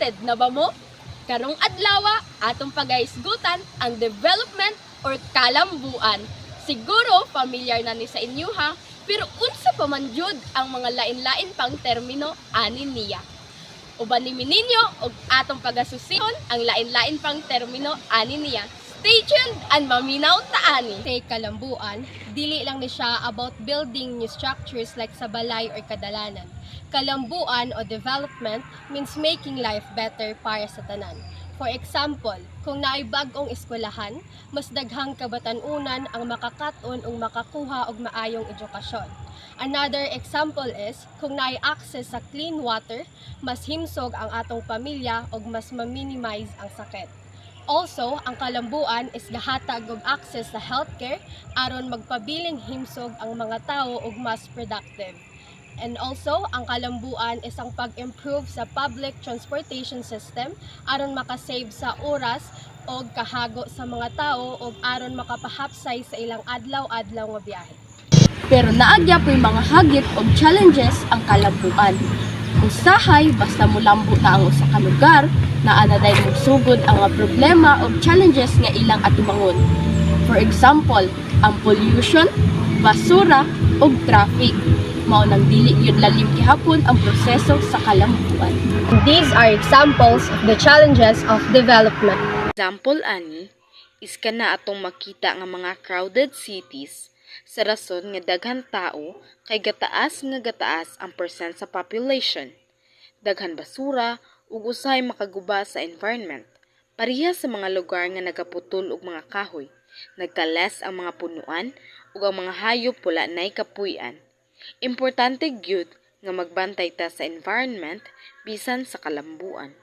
Excited na ba mo? Karong adlaw atong pagahisgutan ang development or kalambuan. Siguro familiar na ni sa inyo ha, pero unsa pa man jud ang mga lain-lain pang termino ani niya. Uban ni ninyo og atong pagasusion ang lain-lain pang termino ani niya. Stay tuned and maminaw ta ani. Say kalambuan, dili lang ni siya about building new structures like sa balay or kadalanan. Kalambuan o development means making life better para sa tanan. For example, kung naay bag-ong eskwelahan, mas daghang kabatanunan ang makakaton ug makakuha og maayong edukasyon. Another example is, kung naay access sa clean water, mas himsog ang atong pamilya ug mas ma-minimize ang sakit. Also, ang kalambuan is gahatag og access sa healthcare aron magpabiling himsog ang mga tawo ug mas productive. And also, ang kalambuan is ang pag-improve sa public transportation system aron makasave sa oras o kahago sa mga tao o aron makapahapsay sa ilang adlaw-adlaw nga biyahe. Pero naagya po yung mga hagit o challenges ang kalambuan. Usahay, basta mulambo na ang usa ka lugar, na anaday magsugod ang mga problema o challenges nga ilang atubangon. For example, ang pollution, basura, o traffic. Mao nang dili gyud lalim gihapon ang proseso sa kalambuan. These are examples of the challenges of development. Example ani is kana atong makita nga mga crowded cities sa rason nga daghan tao kay gataas ang percent sa population. Daghan basura ug usahay makaguba sa environment. Pareha sa mga lugar nga nagaputol og mga kahoy, nagkales ang mga punuan ug ang mga hayop wala nay kapuy-an. Importante gyud nga magbantay ta sa environment bisan sa kalambuan.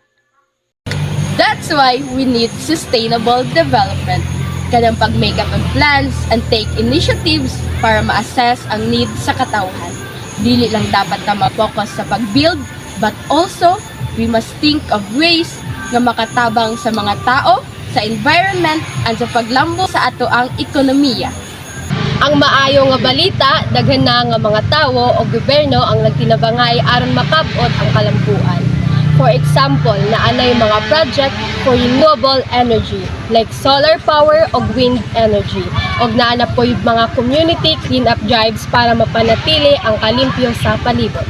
That's why we need sustainable development. Kanang pag-make up of plans and take initiatives para ma-assess ang need sa katawhan. Dili lang dapat ta ma-focus sa pag-build, but also we must think of ways nga makatabang sa mga tao, sa environment, and sa paglambo sa ato ang ekonomiya. Ang maayo nga balita, daghan na nga mga tawo o gobyerno ang nagtinabangay aron makab-ot ang kalambuan. For example, naanay mga project for renewable energy like solar power o wind energy. Og naana po yung mga community clean-up drives para mapanatili ang kalimpyo sa palibot.